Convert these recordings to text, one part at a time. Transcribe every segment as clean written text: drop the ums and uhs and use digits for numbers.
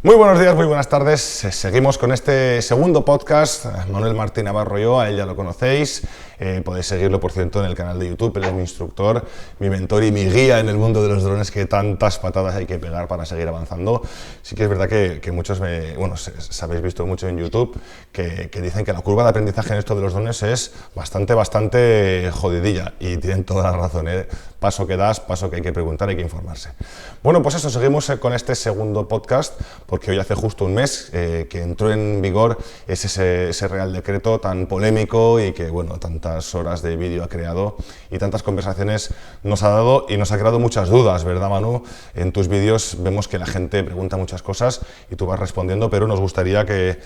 Muy buenos días, muy buenas tardes. Seguimos con este segundo podcast. Manuel Martín Navarro, yo, a él ya lo conocéis. Podéis seguirlo, por cierto, en el canal de YouTube. Él es mi instructor, mi mentor y mi guía en el mundo de los drones, que tantas patadas hay que pegar para seguir avanzando. Sí que es verdad que muchos habéis visto mucho en YouTube que dicen que la curva de aprendizaje en esto de los drones es bastante jodidilla, y tienen toda la razón, ¿eh? Paso que das, paso que hay que preguntar, hay que informarse. Bueno, pues eso, seguimos con este segundo podcast, porque hoy hace justo un mes que entró en vigor ese Real Decreto tan polémico y que, bueno, tantas horas de vídeo ha creado y tantas conversaciones nos ha dado y nos ha creado muchas dudas, ¿verdad, Manu? En tus vídeos vemos que la gente pregunta muchas cosas y tú vas respondiendo, pero nos gustaría que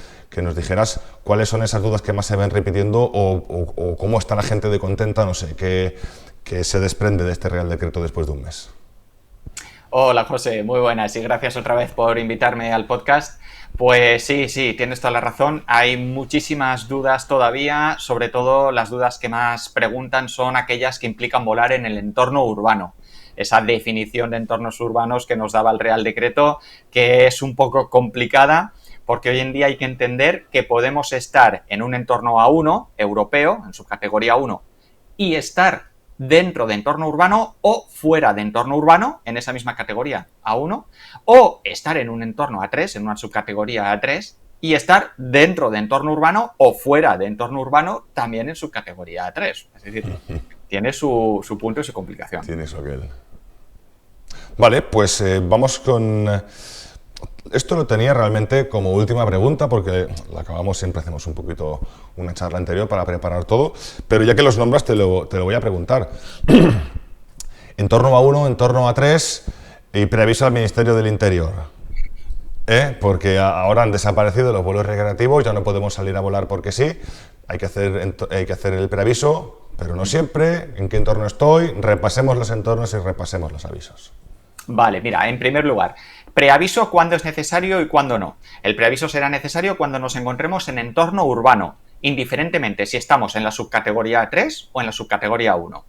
nos dijeras cuáles son esas dudas que más se ven repitiendo o cómo está la gente de contenta, no sé, que se desprende de este Real Decreto después de un mes. Hola José, muy buenas y gracias otra vez por invitarme al podcast. Pues sí, tienes toda la razón. Hay muchísimas dudas todavía, sobre todo las dudas que más preguntan son aquellas que implican volar en el entorno urbano. Esa definición de entornos urbanos que nos daba el Real Decreto, que es un poco complicada, porque hoy en día hay que entender que podemos estar en un entorno A1 europeo, en su categoría 1, y estar dentro de entorno urbano o fuera de entorno urbano, en esa misma categoría A1, o estar en un entorno A3, en una subcategoría A3, y estar dentro de entorno urbano o fuera de entorno urbano, también en subcategoría A3. Es decir, tiene su punto y su complicación. Tiene eso que él. Vale, pues vamos con... Esto lo tenía realmente como última pregunta, porque la acabamos, siempre hacemos un poquito una charla anterior para preparar todo, pero ya que los nombras te lo voy a preguntar. Entorno A1, entorno A3 y preaviso al Ministerio del Interior. Porque ahora han desaparecido los vuelos recreativos, ya no podemos salir a volar porque sí, hay que hacer el preaviso, pero no siempre. ¿En qué entorno estoy? Repasemos los entornos y repasemos los avisos. Vale, mira, en primer lugar, preaviso cuándo es necesario y cuándo no. El preaviso será necesario cuando nos encontremos en entorno urbano, indiferentemente si estamos en la subcategoría 3 o en la subcategoría 1.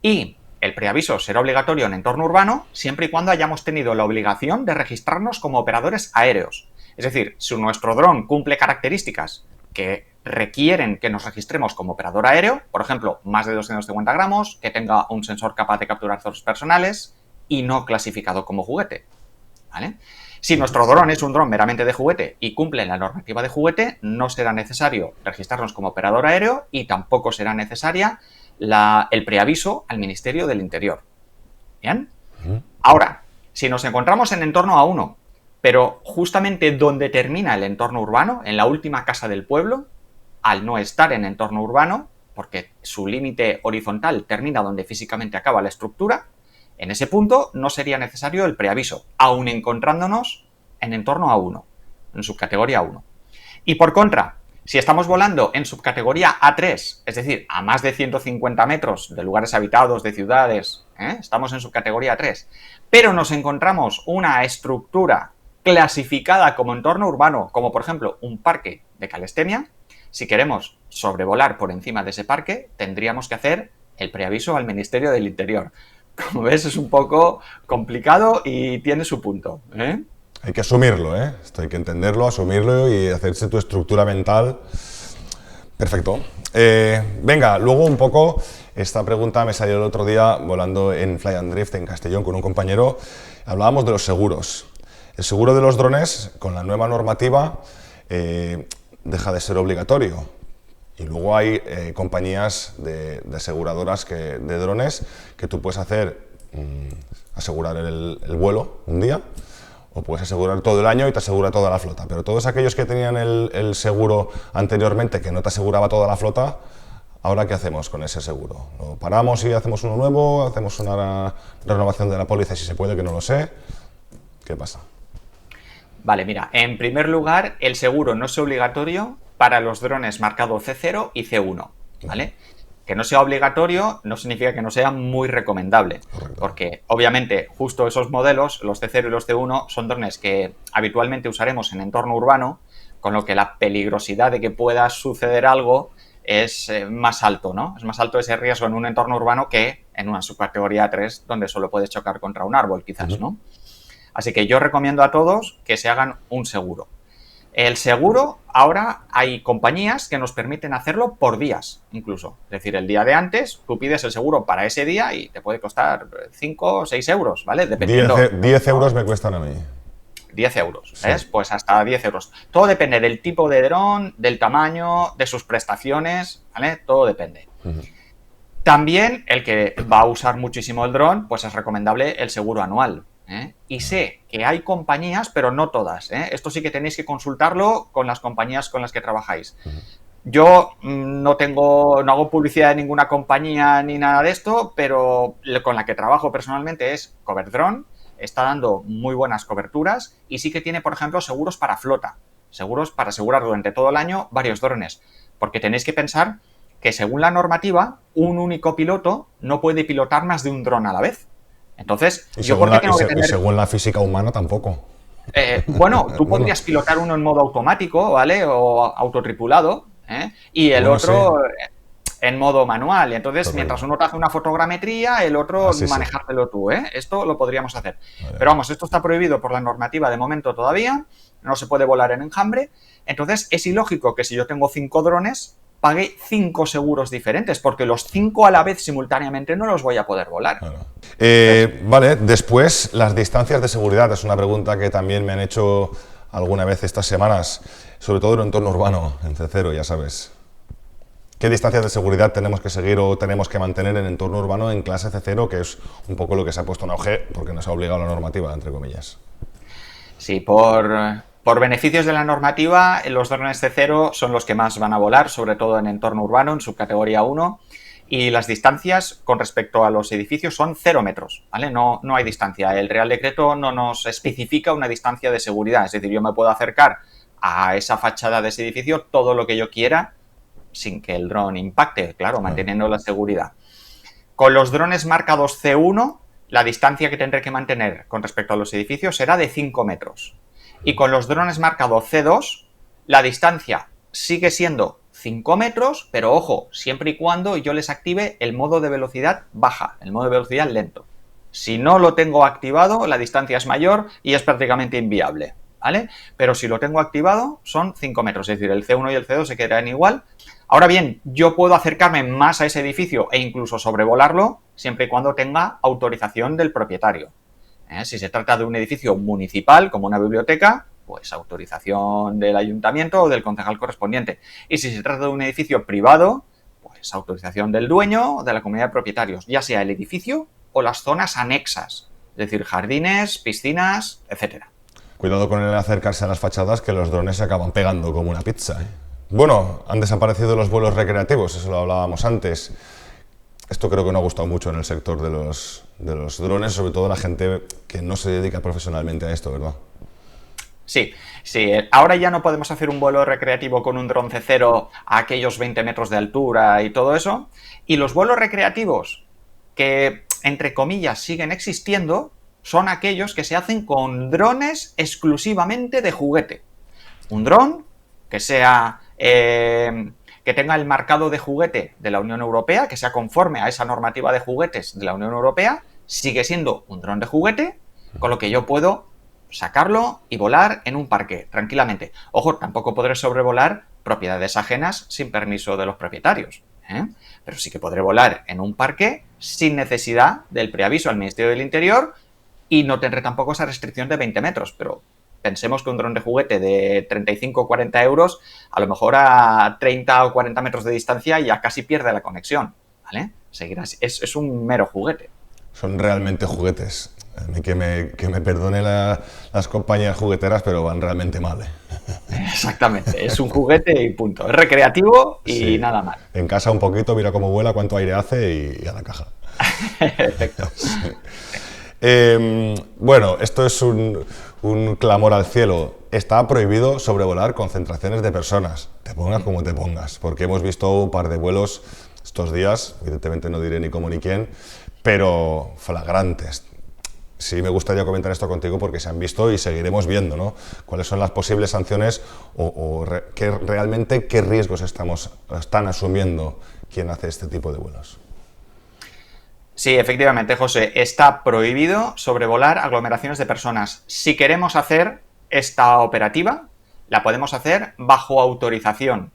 Y el preaviso será obligatorio en entorno urbano siempre y cuando hayamos tenido la obligación de registrarnos como operadores aéreos. Es decir, si nuestro dron cumple características que requieren que nos registremos como operador aéreo, por ejemplo, más de 250 gramos, que tenga un sensor capaz de capturar datos personales y no clasificado como juguete, ¿vale? Si nuestro dron es un dron meramente de juguete y cumple la normativa de juguete, no será necesario registrarnos como operador aéreo y tampoco será necesaria el preaviso al Ministerio del Interior. ¿Bien? Ahora, si nos encontramos en entorno A1, pero justamente donde termina el entorno urbano, en la última casa del pueblo, al no estar en entorno urbano, porque su límite horizontal termina donde físicamente acaba la estructura, en ese punto no sería necesario el preaviso, aun encontrándonos en entorno A1, en subcategoría 1. Y por contra, si estamos volando en subcategoría A3, es decir, a más de 150 metros de lugares habitados, de ciudades, estamos en subcategoría A3, pero nos encontramos una estructura clasificada como entorno urbano, como por ejemplo un parque de calistenia, si queremos sobrevolar por encima de ese parque, tendríamos que hacer el preaviso al Ministerio del Interior. Como ves, es un poco complicado y tiene su punto, ¿eh? Hay que asumirlo, Esto hay que entenderlo, asumirlo y hacerse tu estructura mental. Perfecto. Venga, luego un poco, esta pregunta me salió el otro día volando en Fly and Drift en Castellón con un compañero. Hablábamos de los seguros. El seguro de los drones, con la nueva normativa, deja de ser obligatorio. Y luego hay compañías de aseguradoras de drones que tú puedes asegurar el vuelo un día, o puedes asegurar todo el año y te asegura toda la flota. Pero todos aquellos que tenían el seguro anteriormente que no te aseguraba toda la flota, ¿ahora qué hacemos con ese seguro? ¿Lo paramos y hacemos uno nuevo? ¿Hacemos una renovación de la póliza si se puede, que no lo sé? ¿Qué pasa? Vale, mira, en primer lugar, el seguro no es obligatorio para los drones marcado C0 y C1, ¿vale? Que no sea obligatorio no significa que no sea muy recomendable. Correcto. Porque obviamente justo esos modelos, los C0 y los C1, son drones que habitualmente usaremos en entorno urbano, con lo que la peligrosidad de que pueda suceder algo es más alto, ¿no? Es más alto ese riesgo en un entorno urbano que en una subcategoría 3, donde solo puedes chocar contra un árbol, quizás, ¿no? Así que yo recomiendo a todos que se hagan un seguro. El seguro, ahora hay compañías que nos permiten hacerlo por días, incluso. Es decir, el día de antes, tú pides el seguro para ese día y te puede costar 5 o 6 euros, ¿vale? Dependiendo. 10 euros me cuestan a mí. 10 euros, ¿ves? Sí. Pues hasta 10 euros. Todo depende del tipo de dron, del tamaño, de sus prestaciones, ¿vale? Todo depende. También el que va a usar muchísimo el dron, pues es recomendable el seguro anual. Y sé que hay compañías, pero no todas. Esto sí que tenéis que consultarlo con las compañías con las que trabajáis. Yo no hago publicidad de ninguna compañía ni nada de esto, pero con la que trabajo personalmente es Coverdrone. Está dando muy buenas coberturas y sí que tiene, por ejemplo, seguros para flota. Seguros para asegurar durante todo el año varios drones. Porque tenéis que pensar que según la normativa, un único piloto no puede pilotar más de un dron a la vez. Entonces, y según la física humana tampoco. Bueno, tú podrías pilotar uno en modo automático, ¿vale? O autotripulado, y el otro en modo manual. Entonces, mientras uno te hace una fotogrametría, el otro manejártelo tú, Esto lo podríamos hacer. Pero vamos, esto está prohibido por la normativa de momento todavía. No se puede volar en enjambre. Entonces, es ilógico que si yo tengo 5 drones, pague 5 seguros diferentes, porque los 5 a la vez simultáneamente no los voy a poder volar. Claro. Vale, después, las distancias de seguridad. Es una pregunta que también me han hecho alguna vez estas semanas, sobre todo en el entorno urbano, en C0, ya sabes. ¿Qué distancias de seguridad tenemos que seguir o tenemos que mantener en el entorno urbano en clase C0, que es un poco lo que se ha puesto en auge porque nos ha obligado la normativa, entre comillas? Sí, por beneficios de la normativa, los drones C0 son los que más van a volar, sobre todo en entorno urbano, en subcategoría 1, y las distancias con respecto a los edificios son 0 metros, ¿vale? No hay distancia. El Real Decreto no nos especifica una distancia de seguridad, es decir, yo me puedo acercar a esa fachada de ese edificio todo lo que yo quiera sin que el dron impacte, claro, manteniendo la seguridad. Con los drones marcados C1, la distancia que tendré que mantener con respecto a los edificios será de 5 metros. Y con los drones marcados C2, la distancia sigue siendo 5 metros, pero ojo, siempre y cuando yo les active el modo de velocidad baja, el modo de velocidad lento. Si no lo tengo activado, la distancia es mayor y es prácticamente inviable, ¿vale? Pero si lo tengo activado, son 5 metros, es decir, el C1 y el C2 se quedarán igual. Ahora bien, yo puedo acercarme más a ese edificio e incluso sobrevolarlo siempre y cuando tenga autorización del propietario. Si se trata de un edificio municipal, como una biblioteca, pues autorización del ayuntamiento o del concejal correspondiente. Y si se trata de un edificio privado, pues autorización del dueño o de la comunidad de propietarios, ya sea el edificio o las zonas anexas, es decir, jardines, piscinas, etcétera. Cuidado con el acercarse a las fachadas, que los drones se acaban pegando como una pizza, Bueno, han desaparecido los vuelos recreativos, eso lo hablábamos antes. Esto creo que no ha gustado mucho en el sector de los drones, sobre todo la gente que no se dedica profesionalmente a esto, ¿verdad? Sí. Ahora ya no podemos hacer un vuelo recreativo con un dron C0 a aquellos 20 metros de altura y todo eso. Y los vuelos recreativos que, entre comillas, siguen existiendo son aquellos que se hacen con drones exclusivamente de juguete. Un dron que sea... que tenga el marcado de juguete de la Unión Europea, que sea conforme a esa normativa de juguetes de la Unión Europea, sigue siendo un dron de juguete, con lo que yo puedo sacarlo y volar en un parque, tranquilamente. Ojo, tampoco podré sobrevolar propiedades ajenas sin permiso de los propietarios, pero sí que podré volar en un parque sin necesidad del preaviso al Ministerio del Interior y no tendré tampoco esa restricción de 20 metros, pero... Pensemos que un dron de juguete de 35 o 40 euros, a lo mejor a 30 o 40 metros de distancia ya casi pierde la conexión, ¿vale? Es un mero juguete. Son realmente juguetes. Que me perdone las compañías jugueteras, pero van realmente mal, Exactamente, es un juguete y punto. Es recreativo y nada más. En casa un poquito, mira cómo vuela, cuánto aire hace y a la caja. Perfecto. Bueno, esto es un clamor al cielo. Está prohibido sobrevolar concentraciones de personas, te pongas como te pongas, porque hemos visto un par de vuelos estos días, evidentemente no diré ni cómo ni quién, pero flagrantes. Sí me gustaría comentar esto contigo porque se han visto y seguiremos viendo, ¿no? Cuáles son las posibles sanciones realmente qué riesgos están asumiendo quien hace este tipo de vuelos. Sí, efectivamente, José, está prohibido sobrevolar aglomeraciones de personas. Si queremos hacer esta operativa, la podemos hacer bajo autorización.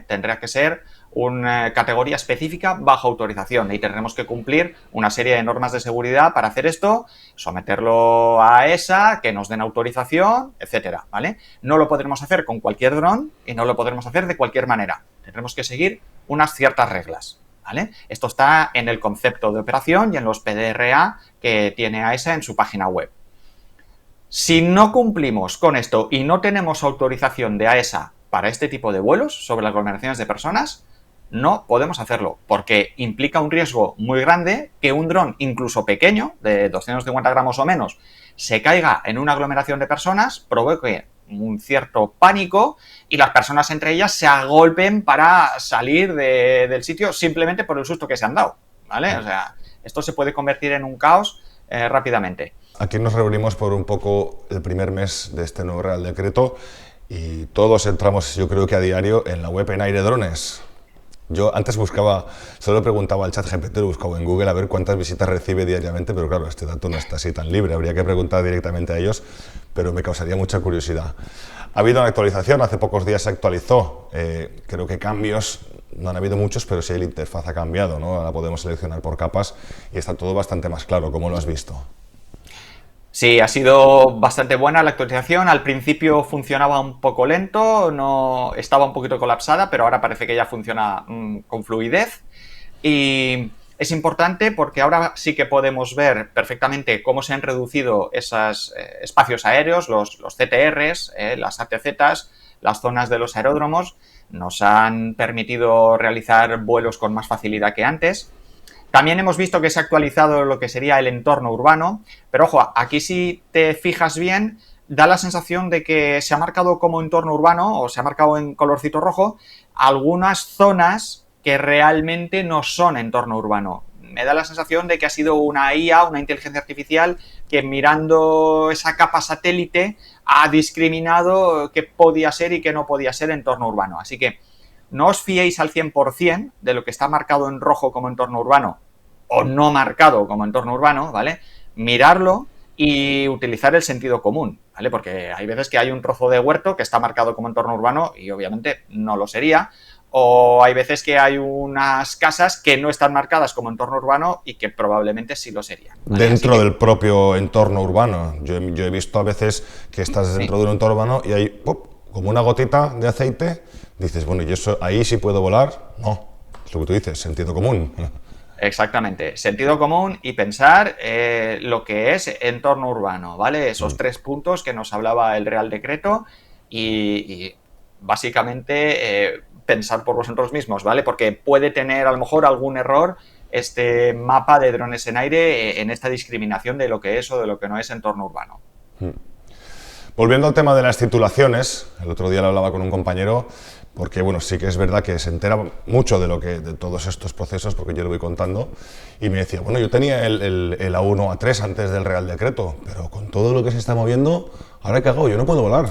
Tendrá que ser una categoría específica bajo autorización y tendremos que cumplir una serie de normas de seguridad para hacer esto, someterlo a ESA, que nos den autorización, etcétera, ¿vale? No lo podremos hacer con cualquier dron y no lo podremos hacer de cualquier manera. Tendremos que seguir unas ciertas reglas. ¿Vale? Esto está en el concepto de operación y en los PDRA que tiene AESA en su página web. Si no cumplimos con esto y no tenemos autorización de AESA para este tipo de vuelos sobre las aglomeraciones de personas, no podemos hacerlo, porque implica un riesgo muy grande que un dron, incluso pequeño, de 250 gramos o menos, se caiga en una aglomeración de personas, provoque un cierto pánico y las personas entre ellas se agolpen para salir del sitio simplemente por el susto que se han dado, ¿vale? O sea, esto se puede convertir en un caos rápidamente. Aquí nos reunimos por un poco el primer mes de este nuevo Real Decreto y todos entramos, yo creo que a diario, en la web en Aire Drones. Yo antes buscaba, solo preguntaba al ChatGPT, lo buscaba en Google a ver cuántas visitas recibe diariamente, pero claro, este dato no está así tan libre, habría que preguntar directamente a ellos, pero me causaría mucha curiosidad. Ha habido una actualización, hace pocos días se actualizó, creo que cambios, no han habido muchos, pero sí la interfaz ha cambiado, ¿no? Ahora podemos seleccionar por capas y está todo bastante más claro. ¿Cómo lo has visto? Sí, ha sido bastante buena la actualización. Al principio funcionaba un poco lento, no estaba un poquito colapsada, pero ahora parece que ya funciona con fluidez. Y es importante porque ahora sí que podemos ver perfectamente cómo se han reducido esos espacios aéreos, los CTRs, las ATZs, las zonas de los aeródromos. Nos han permitido realizar vuelos con más facilidad que antes. También hemos visto que se ha actualizado lo que sería el entorno urbano, pero ojo, aquí si te fijas bien, da la sensación de que se ha marcado como entorno urbano, o se ha marcado en colorcito rojo, algunas zonas que realmente no son entorno urbano. Me da la sensación de que ha sido una IA, una inteligencia artificial, que mirando esa capa satélite ha discriminado qué podía ser y qué no podía ser entorno urbano. Así que no os fiéis al 100% de lo que está marcado en rojo como entorno urbano o no marcado como entorno urbano, ¿vale? Mirarlo y utilizar el sentido común, ¿vale? Porque hay veces que hay un trozo de huerto que está marcado como entorno urbano y obviamente no lo sería, o hay veces que hay unas casas que no están marcadas como entorno urbano y que probablemente sí lo serían, ¿vale? Dentro del propio entorno urbano. Yo he visto a veces que estás dentro de un entorno urbano y hay como una gotita de aceite, dices, bueno, ¿y eso ahí sí puedo volar? No, es lo que tú dices, sentido común. Exactamente, sentido común y pensar lo que es entorno urbano, ¿vale? Esos 3 puntos que nos hablaba el Real Decreto y básicamente pensar por vosotros mismos, ¿vale? Porque puede tener a lo mejor algún error este mapa de drones en aire en esta discriminación de lo que es o de lo que no es entorno urbano. Volviendo al tema de las titulaciones, el otro día lo hablaba con un compañero, porque bueno, sí que es verdad que se entera mucho de todos estos procesos, porque yo lo voy contando, y me decía, bueno, yo tenía el A1, A3 antes del Real Decreto, pero con todo lo que se está moviendo, ¿ahora qué hago? Yo no puedo volar.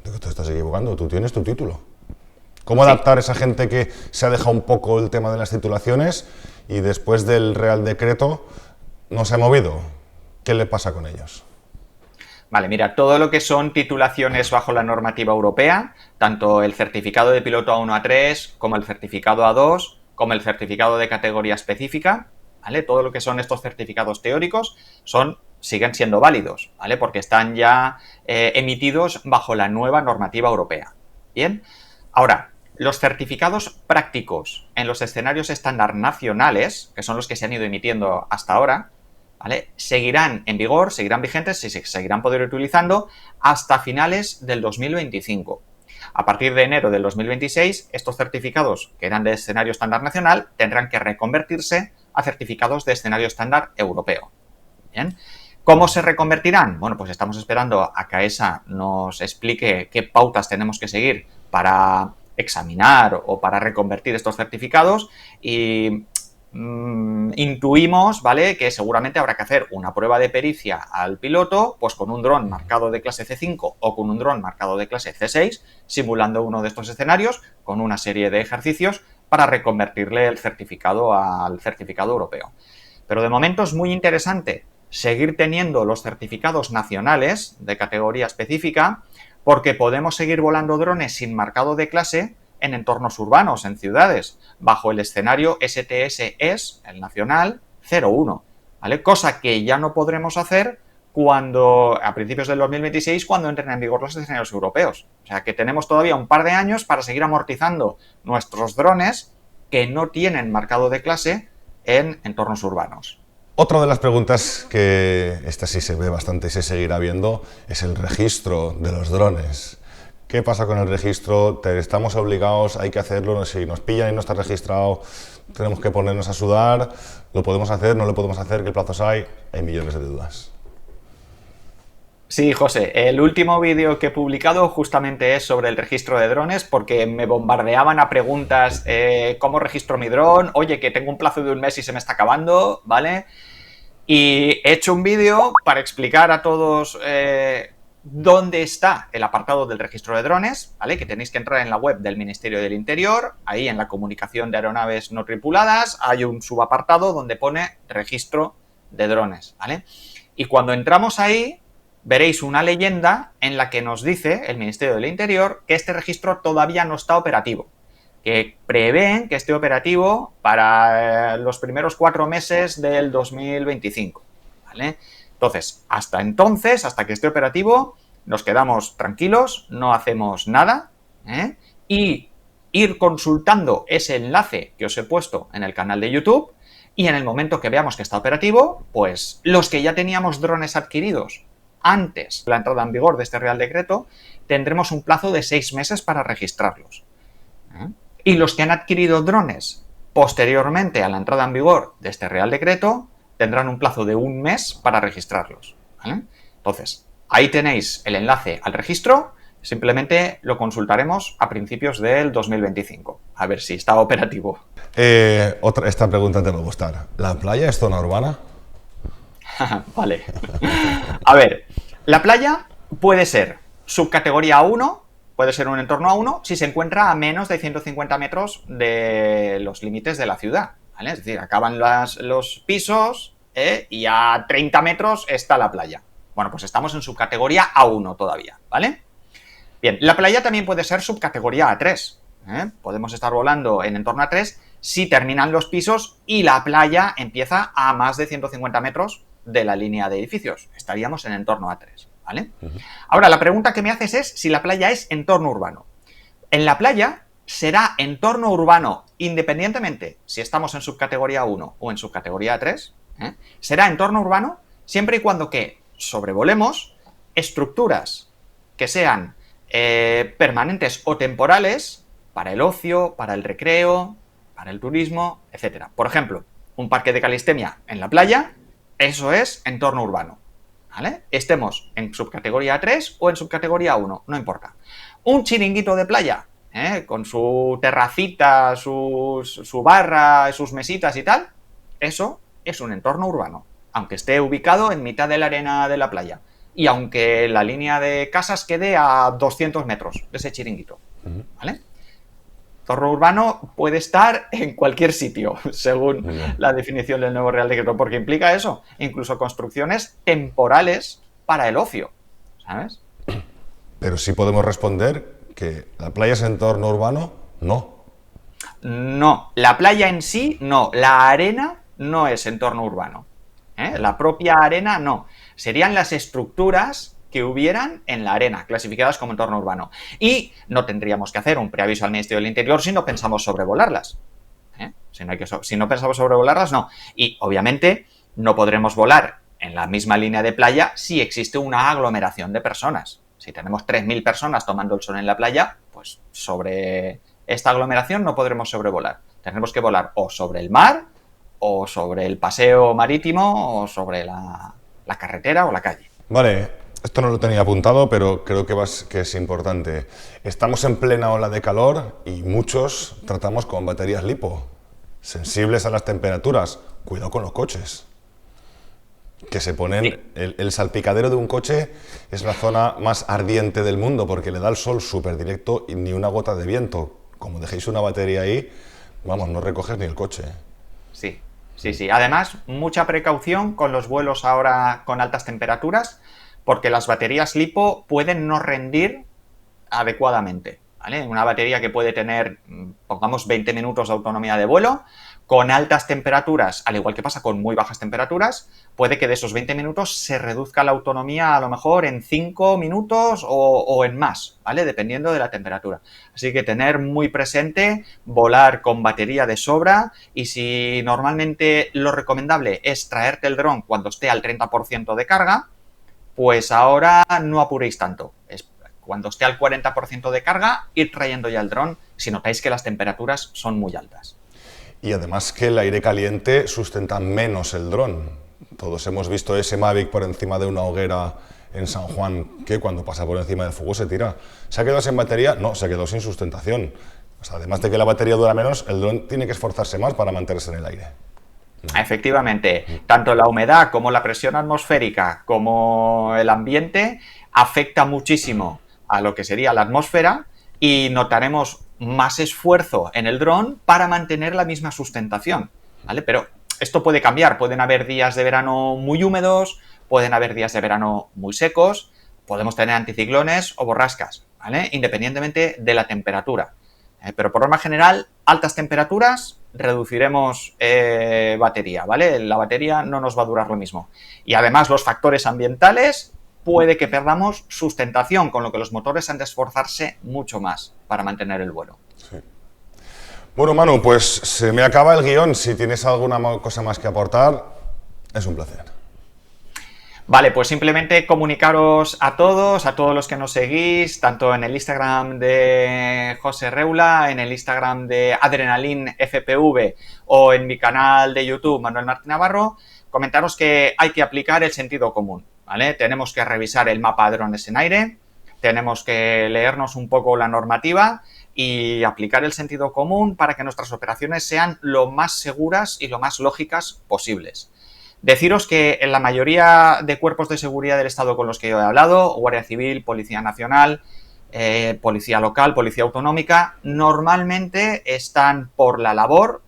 Digo, te estás equivocando, tú tienes tu título. ¿Cómo adaptar a esa gente que se ha dejado un poco el tema de las titulaciones y después del Real Decreto no se ha movido? ¿Qué le pasa con ellos? Vale, mira, todo lo que son titulaciones bajo la normativa europea, tanto el certificado de piloto A1, A3, como el certificado A2, como el certificado de categoría específica, ¿vale? Todo lo que son estos certificados teóricos siguen siendo válidos, ¿vale? Porque están ya emitidos bajo la nueva normativa europea. Bien, ahora, los certificados prácticos en los escenarios estándar nacionales, que son los que se han ido emitiendo hasta ahora, ¿vale? Seguirán en vigor, seguirán vigentes y se seguirán poder utilizando hasta finales del 2025. A partir de enero del 2026, estos certificados que eran de escenario estándar nacional tendrán que reconvertirse a certificados de escenario estándar europeo. Bien. ¿Cómo se reconvertirán? Bueno, pues estamos esperando a que AESA nos explique qué pautas tenemos que seguir para examinar o para reconvertir estos certificados y intuimos, ¿vale?, que seguramente habrá que hacer una prueba de pericia al piloto, pues con un dron marcado de clase C5 o con un dron marcado de clase C6, simulando uno de estos escenarios con una serie de ejercicios para reconvertirle el certificado al certificado europeo. Pero de momento es muy interesante seguir teniendo los certificados nacionales de categoría específica, porque podemos seguir volando drones sin marcado de clase en entornos urbanos, en ciudades, bajo el escenario STS-ES, el nacional 01, ¿vale? Cosa que ya no podremos hacer a principios del 2026, cuando entren en vigor los escenarios europeos. O sea que tenemos todavía un par de años para seguir amortizando nuestros drones que no tienen marcado de clase en entornos urbanos. Otra de las preguntas que esta sí se ve bastante y se seguirá viendo es el registro de los drones. ¿Qué pasa con el registro? ¿Estamos obligados? ¿Hay que hacerlo? Si nos pillan y no está registrado, tenemos que ponernos a sudar. ¿Lo podemos hacer? ¿No lo podemos hacer? ¿Qué plazos hay? Hay millones de dudas. Sí, José, el último vídeo que he publicado justamente es sobre el registro de drones, porque me bombardeaban a preguntas, ¿cómo registro mi dron? Oye, que tengo un plazo de un mes y se me está acabando, ¿vale? Y he hecho un vídeo para explicar a todos dónde está el apartado del registro de drones, ¿vale? Que tenéis que entrar en la web del Ministerio del Interior, ahí en la comunicación de aeronaves no tripuladas, hay un subapartado donde pone registro de drones, ¿vale? Y cuando entramos ahí, veréis una leyenda en la que nos dice el Ministerio del Interior que este registro todavía no está operativo, que prevén que esté operativo para los primeros 4 meses del 2025, ¿vale? Entonces, hasta que esté operativo, nos quedamos tranquilos, no hacemos nada, y ir consultando ese enlace que os he puesto en el canal de YouTube, y en el momento que veamos que está operativo, pues los que ya teníamos drones adquiridos antes de la entrada en vigor de este Real Decreto, tendremos un plazo de 6 meses para registrarlos. Y los que han adquirido drones posteriormente a la entrada en vigor de este Real Decreto, tendrán un plazo de 1 mes para registrarlos, ¿vale? Entonces, ahí tenéis el enlace al registro, simplemente lo consultaremos a principios del 2025, a ver si está operativo. Esta pregunta te va a gustar. ¿La playa es zona urbana? Vale. A ver, la playa puede ser subcategoría A1, puede ser un entorno A1, si se encuentra a menos de 150 metros de los límites de la ciudad, ¿vale? Es decir, acaban los pisos y a 30 metros está la playa. Bueno, pues estamos en subcategoría A1 todavía, ¿vale? Bien, la playa también puede ser subcategoría A3. Podemos estar volando en entorno A3 si terminan los pisos y la playa empieza a más de 150 metros de la línea de edificios. Estaríamos en entorno A3, ¿vale? Ahora, la pregunta que me haces es si la playa es entorno urbano. En la playa será entorno urbano independientemente si estamos en subcategoría 1 o en subcategoría 3. Será entorno urbano siempre y cuando que sobrevolemos estructuras que sean permanentes o temporales para el ocio, para el recreo, para el turismo, etc. Por ejemplo, un parque de calistenia en la playa, eso es entorno urbano, ¿vale? Estemos en subcategoría 3 o en subcategoría 1, no importa. Un chiringuito de playa, con su terracita, su barra, sus mesitas y tal, eso es un entorno urbano, aunque esté ubicado en mitad de la arena de la playa y aunque la línea de casas quede a 200 metros de ese chiringuito, ¿vale? Entorno urbano puede estar en cualquier sitio, según la definición del nuevo Real Decreto, porque implica eso, incluso construcciones temporales para el ocio, ¿sabes? Pero sí podemos responder que la playa es entorno urbano, no. No, la playa en sí, no. La arena no es entorno urbano. La propia arena, no. Serían las estructuras que hubieran en la arena, clasificadas como entorno urbano. Y no tendríamos que hacer un preaviso al Ministerio del Interior si no pensamos sobrevolarlas. Si no pensamos sobrevolarlas, no. Y, obviamente, no podremos volar en la misma línea de playa si existe una aglomeración de personas. Si tenemos 3.000 personas tomando el sol en la playa, pues sobre esta aglomeración no podremos sobrevolar. Tendremos que volar o sobre el mar, o sobre el paseo marítimo, o sobre la carretera o la calle. Vale. Esto no lo tenía apuntado, pero creo que es importante. Estamos en plena ola de calor y muchos tratamos con baterías lipo, sensibles a las temperaturas. Cuidado con los coches, que se ponen... Sí. El salpicadero de un coche es la zona más ardiente del mundo porque le da el sol súper directo y ni una gota de viento. Como dejéis una batería ahí, vamos, no recoges ni el coche. Sí. Sí, sí. Además, mucha precaución con los vuelos ahora con altas temperaturas, porque las baterías LiPo pueden no rendir adecuadamente, ¿vale? Una batería que puede tener, pongamos, 20 minutos de autonomía de vuelo, con altas temperaturas, al igual que pasa con muy bajas temperaturas, puede que de esos 20 minutos se reduzca la autonomía a lo mejor en 5 minutos o en más, ¿vale? Dependiendo de la temperatura. Así que tener muy presente, volar con batería de sobra, y si normalmente lo recomendable es traerte el dron cuando esté al 30% de carga, pues ahora no apuréis tanto. Cuando esté al 40% de carga, ir trayendo ya el dron si notáis que las temperaturas son muy altas. Y además que el aire caliente sustenta menos el dron. Todos hemos visto ese Mavic por encima de una hoguera en San Juan, que cuando pasa por encima del fuego se tira. ¿Se ha quedado sin batería? No, se quedó sin sustentación. O sea, además de que la batería dura menos, el dron tiene que esforzarse más para mantenerse en el aire. Efectivamente, tanto la humedad como la presión atmosférica como el ambiente afecta muchísimo a lo que sería la atmósfera, y notaremos más esfuerzo en el dron para mantener la misma sustentación, ¿vale? Pero esto puede cambiar. Pueden haber días de verano muy húmedos, pueden haber días de verano muy secos, podemos tener anticiclones o borrascas, ¿vale? Independientemente de la temperatura. Pero por norma general, altas temperaturas, reduciremos batería, ¿vale? La batería no nos va a durar lo mismo. Y además los factores ambientales, puede que perdamos sustentación, con lo que los motores han de esforzarse mucho más para mantener el vuelo. Sí. Bueno, Manu, pues se me acaba el guión. Si tienes alguna cosa más que aportar, es un placer. Vale, pues simplemente comunicaros a todos los que nos seguís, tanto en el Instagram de José Reula, en el Instagram de Adrenalin FPV o en mi canal de YouTube, Manuel Martín Navarro, comentaros que hay que aplicar el sentido común, ¿vale? Tenemos que revisar el mapa de drones en aire, tenemos que leernos un poco la normativa y aplicar el sentido común para que nuestras operaciones sean lo más seguras y lo más lógicas posibles. Deciros que en la mayoría de cuerpos de seguridad del Estado con los que yo he hablado, Guardia Civil, Policía Nacional, Policía Local, Policía Autonómica, normalmente están por la labor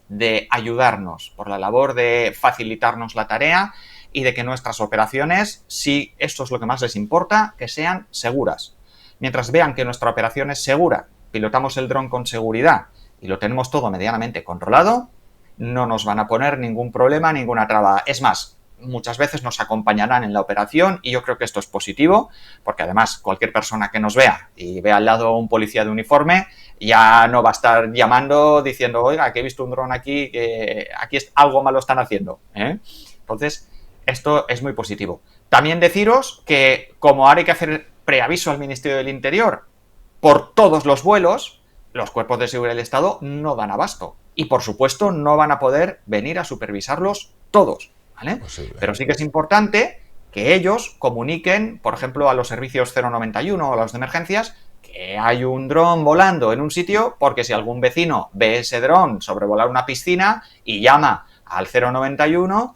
de ayudarnos, por la labor de facilitarnos la tarea y de que nuestras operaciones, si esto es lo que más les importa, que sean seguras. Mientras vean que nuestra operación es segura, pilotamos el dron con seguridad y lo tenemos todo medianamente controlado, no nos van a poner ningún problema, ninguna traba. Es más, muchas veces nos acompañarán en la operación y yo creo que esto es positivo, porque además cualquier persona que nos vea y vea al lado un policía de uniforme ya no va a estar llamando diciendo, oiga, que he visto un dron aquí, que aquí algo malo están haciendo, ¿eh? Entonces, esto es muy positivo. También deciros que como ahora hay que hacer preaviso al Ministerio del Interior por todos los vuelos, los cuerpos de seguridad del Estado no dan abasto. Y, por supuesto, no van a poder venir a supervisarlos todos, ¿vale? Posible. Pero sí que es importante que ellos comuniquen, por ejemplo, a los servicios 091 o a los de emergencias, que hay un dron volando en un sitio, porque si algún vecino ve ese dron sobrevolar una piscina y llama al 091,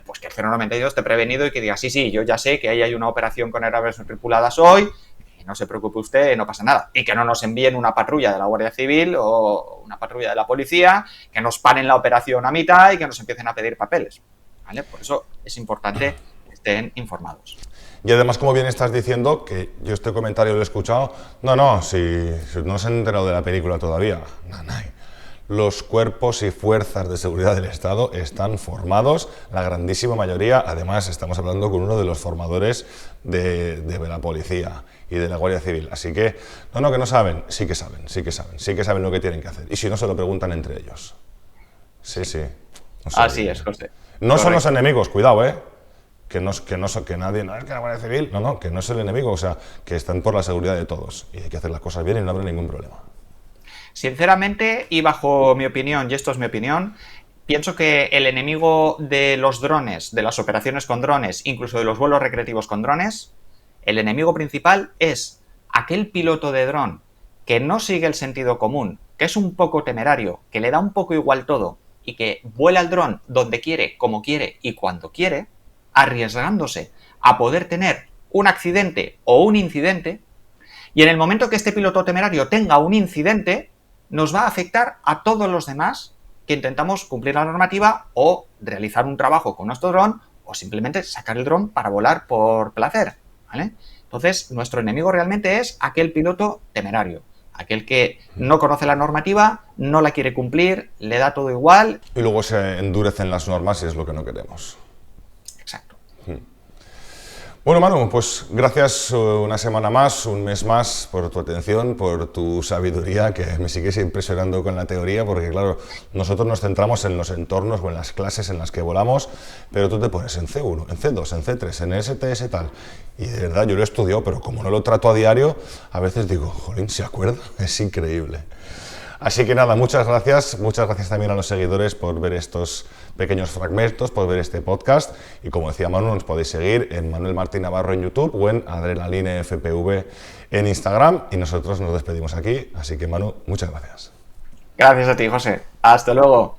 pues que el 092 esté prevenido y que diga, sí, yo ya sé que ahí hay una operación con aeronaves no tripuladas hoy, no se preocupe usted, no pasa nada. Y que no nos envíen una patrulla de la Guardia Civil o una patrulla de la policía, que nos paren la operación a mitad y que nos empiecen a pedir papeles, ¿vale? Por eso es importante que estén informados. Y además, como bien estás diciendo, que yo este comentario lo he escuchado, si no se han enterado de la película todavía, no. Los cuerpos y fuerzas de seguridad del Estado están formados, la grandísima mayoría. Además, estamos hablando con uno de los formadores de la policía y de la Guardia Civil. Así que, que no saben, sí que saben lo que tienen que hacer. Y si no, se lo preguntan entre ellos. Sí. Así es, José. No son los enemigos, cuidado, que nadie, no es que la Guardia Civil, que no es el enemigo, o sea, que están por la seguridad de todos. Y hay que hacer las cosas bien y no habrá ningún problema. Sinceramente, y bajo mi opinión, y esto es mi opinión, pienso que el enemigo de los drones, de las operaciones con drones, incluso de los vuelos recreativos con drones, el enemigo principal es aquel piloto de dron que no sigue el sentido común, que es un poco temerario, que le da un poco igual todo y que vuela el dron donde quiere, como quiere y cuando quiere, arriesgándose a poder tener un accidente o un incidente, y en el momento que este piloto temerario tenga un incidente, nos va a afectar a todos los demás que intentamos cumplir la normativa o realizar un trabajo con nuestro dron o simplemente sacar el dron para volar por placer, ¿vale? Entonces, nuestro enemigo realmente es aquel piloto temerario, aquel que no conoce la normativa, no la quiere cumplir, le da todo igual. Y luego se endurecen las normas y es lo que no queremos. Exacto. Bueno, Manu, pues gracias una semana más, un mes más por tu atención, por tu sabiduría, que me sigues impresionando con la teoría, porque claro, nosotros nos centramos en los entornos o en las clases en las que volamos, pero tú te pones en C1, en C2, en C3, en STS tal, y de verdad yo lo he estudiado, pero como no lo trato a diario, a veces digo, jolín, ¿se acuerda? Es increíble. Así que nada, muchas gracias también a los seguidores por ver estos pequeños fragmentos, por ver este podcast, y como decía Manu, nos podéis seguir en Manuel Martín Navarro en YouTube o en Adrenaline FPV en Instagram, y nosotros nos despedimos aquí, así que Manu, muchas gracias. Gracias a ti, José. Hasta luego.